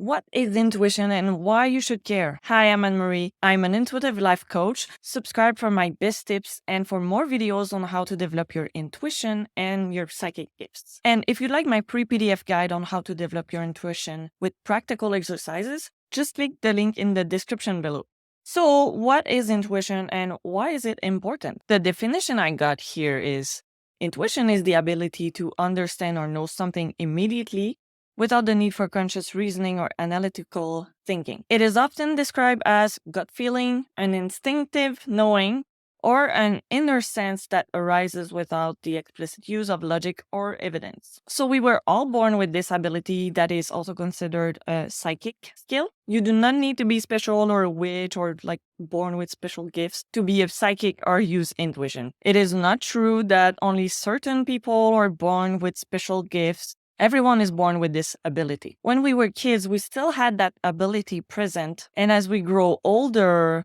What is intuition and why you should care? Hi, I'm Anne-Marie. I'm an intuitive life coach. Subscribe for my best tips and for more videos on how to develop your intuition and your psychic gifts. And if you'd like my pre-PDF guide on how to develop your intuition with practical exercises, just click the link in the description below. So, what is intuition and why is it important? The definition I got here is intuition is the ability to understand or know something immediately without the need for conscious reasoning or analytical thinking. It is often described as gut feeling, an instinctive knowing, or an inner sense that arises without the explicit use of logic or evidence. So we were all born with this ability that is also considered a psychic skill. You do not need to be special or a witch or born with special gifts to be a psychic or use intuition. It is not true that only certain people are born with special gifts. Everyone is born with this ability. When we were kids, we still had that ability present. And as we grow older,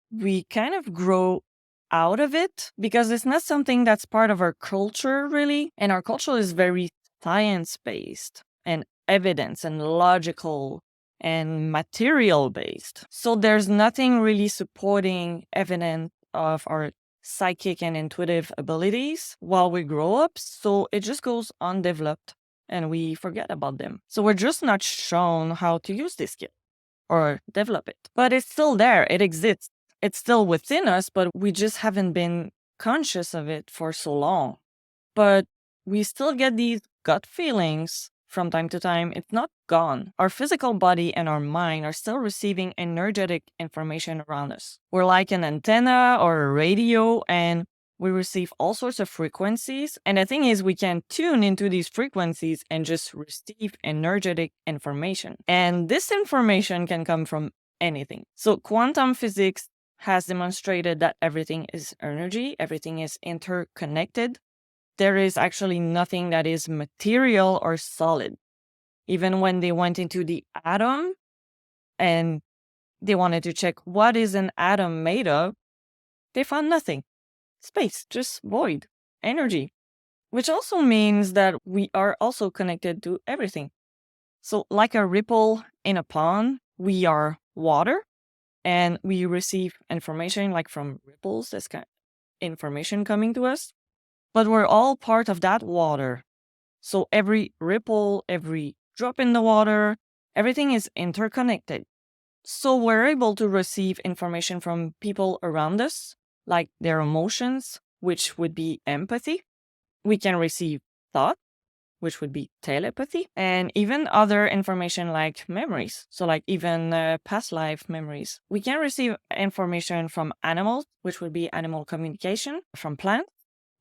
we kind of grow out of it because it's not something that's part of our culture, really. And our culture is very science-based and evidence and logical and material-based. So there's nothing really supporting evidence of our psychic and intuitive abilities while we grow up. So it just goes undeveloped and we forget about them. So we're just not shown how to use this skill or develop it. But it's still there. It exists. It's still within us, but we just haven't been conscious of it for so long. But we still get these gut feelings from time to time. It's not gone. Our physical body and our mind are still receiving energetic information around us. We're like an antenna or a radio, and we receive all sorts of frequencies. And the thing is, we can tune into these frequencies and just receive energetic information. And this information can come from anything. So quantum physics has demonstrated that everything is energy, everything is interconnected. There is actually nothing that is material or solid. Even when they went into the atom and they wanted to check what is an atom made of, they found nothing. Space, just void, energy, which also means that we are also connected to everything. So like a ripple in a pond, we are water and we receive information like from ripples, that's kind of information coming to us, but we're all part of that water. So every ripple, every drop in the water, everything is interconnected. So we're able to receive information from people around us, like their emotions, which would be empathy. We can receive thought, which would be telepathy, and even other information like memories. So like even past life memories. We can receive information from animals, which would be animal communication, from plants,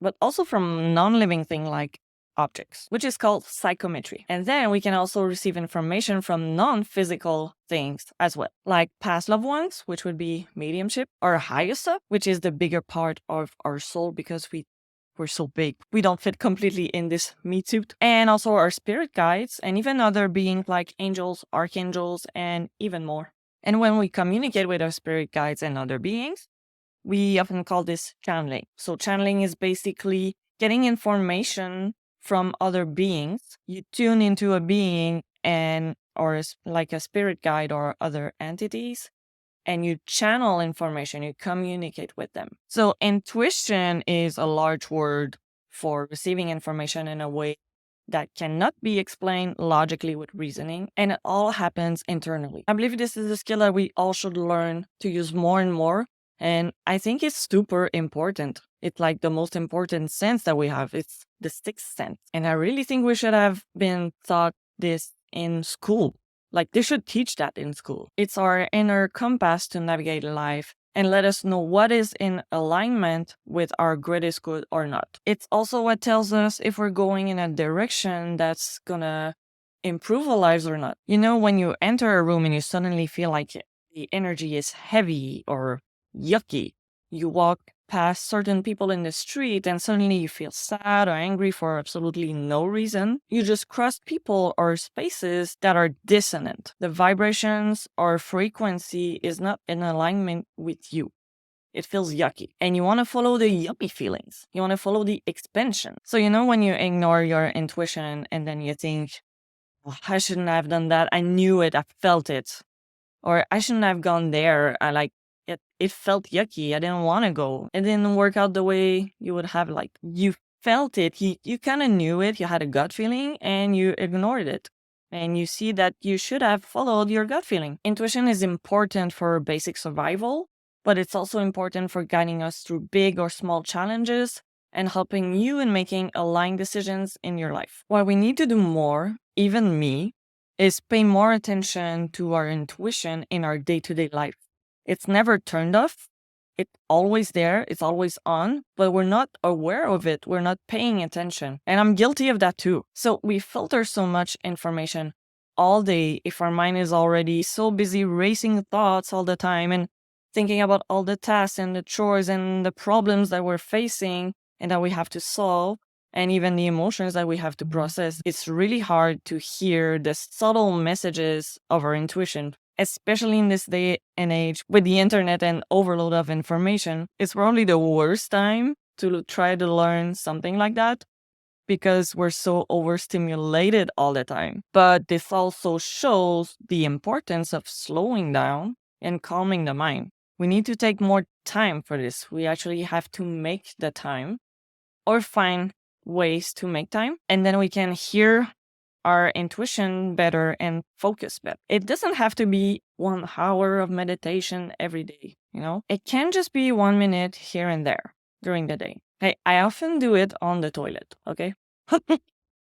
but also from non-living things like objects, which is called psychometry. And then we can also receive information from non-physical things as well, like past loved ones, which would be mediumship, or higher stuff, which is the bigger part of our soul because we're so big. We don't fit completely in this meat suit. And also our spirit guides and even other beings like angels, archangels, and even more. And when we communicate with our spirit guides and other beings, we often call this channeling. So channeling is basically getting information from other beings. You tune into a being or like a spirit guide or other entities, and you channel information, you communicate with them. So intuition is a large word for receiving information in a way that cannot be explained logically with reasoning, and it all happens internally. I believe this is a skill that we all should learn to use more and more, and I think it's super important. It's like the most important sense that we have. It's the sixth sense. And I really think we should have been taught this in school. Like they should teach that in school. It's our inner compass to navigate life and let us know what is in alignment with our greatest good or not. It's also what tells us if we're going in a direction that's gonna improve our lives or not. You know, when you enter a room and you suddenly feel like the energy is heavy or yucky, you walk past certain people in the street and suddenly you feel sad or angry for absolutely no reason. You just cross people or spaces that are dissonant. The vibrations or frequency is not in alignment with you. It feels yucky. And you want to follow the yucky feelings. You want to follow the expansion. So, you know, when you ignore your intuition and then you think, "Oh, I shouldn't have done that. I knew it. I felt it." Or I shouldn't have gone there. It felt yucky. I didn't want to go. It didn't work out the way you would have. Like, you felt it. You kind of knew it. You had a gut feeling and you ignored it. And you see that you should have followed your gut feeling. Intuition is important for basic survival, but it's also important for guiding us through big or small challenges and helping you in making aligned decisions in your life. What we need to do more, even me, is pay more attention to our intuition in our day-to-day life. It's never turned off. It's always there. It's always on, but we're not aware of it. We're not paying attention. And I'm guilty of that too. So we filter so much information all day if our mind is already so busy racing thoughts all the time and thinking about all the tasks and the chores and the problems that we're facing and that we have to solve, and even the emotions that we have to process. It's really hard to hear the subtle messages of our intuition, especially in this day and age with the internet and overload of information. It's probably the worst time to try to learn something like that because we're so overstimulated all the time. But this also shows the importance of slowing down and calming the mind. We need to take more time for this. We actually have to make the time or find ways to make time, and then we can hear our intuition better and focus better. It doesn't have to be 1 hour of meditation every day, It can just be 1 minute here and there during the day. Hey, I often do it on the toilet, okay?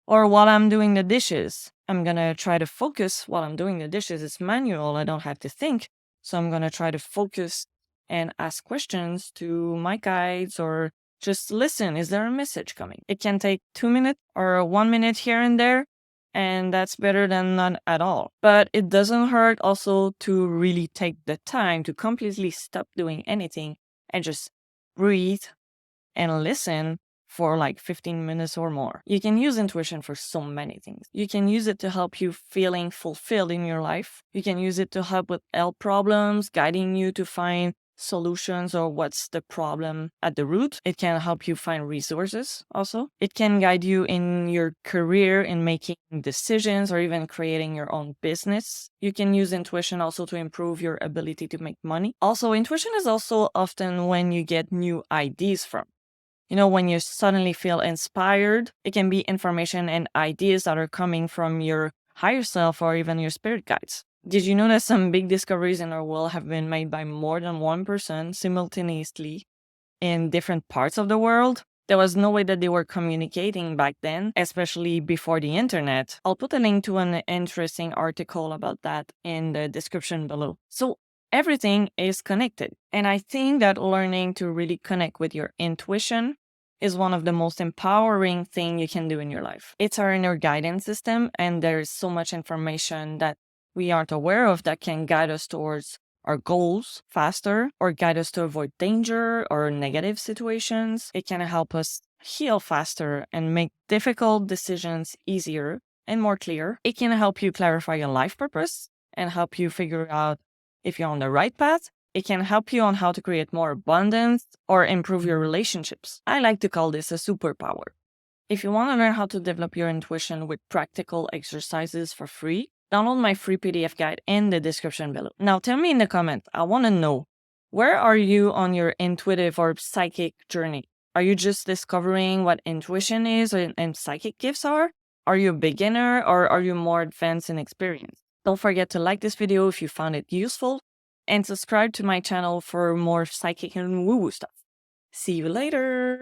Or while I'm doing the dishes. I'm gonna try to focus while I'm doing the dishes. It's manual, I don't have to think. So I'm gonna try to focus and ask questions to my guides or just listen. Is there a message coming? It can take 2 minutes or 1 minute here and there, and that's better than none at all. But it doesn't hurt also to really take the time to completely stop doing anything and just breathe and listen for like 15 minutes or more. You can use intuition for so many things. You can use it to help you feeling fulfilled in your life. You can use it to help with health problems, guiding you to find solutions or what's the problem at the root. It can help you find resources also. It can guide you in your career in making decisions or even creating your own business. You can use intuition also to improve your ability to make money. Also, intuition is also often when you get new ideas from. When you suddenly feel inspired, it can be information and ideas that are coming from your higher self or even your spirit guides. Did you know that some big discoveries in our world have been made by more than one person simultaneously in different parts of the world? There was no way that they were communicating back then, especially before the internet. I'll put a link to an interesting article about that in the description below. So everything is connected. And I think that learning to really connect with your intuition is one of the most empowering things you can do in your life. It's our inner guidance system, and there's so much information that we aren't aware of that can guide us towards our goals faster or guide us to avoid danger or negative situations. It can help us heal faster and make difficult decisions easier and more clear. It can help you clarify your life purpose and help you figure out if you're on the right path. It can help you on how to create more abundance or improve your relationships. I like to call this a superpower. If you want to learn how to develop your intuition with practical exercises for free, download my free PDF guide in the description below. Now tell me in the comments, I want to know, where are you on your intuitive or psychic journey? Are you just discovering what intuition is and psychic gifts are? Are you a beginner or are you more advanced in experience? Don't forget to like this video if you found it useful and subscribe to my channel for more psychic and woo-woo stuff. See you later!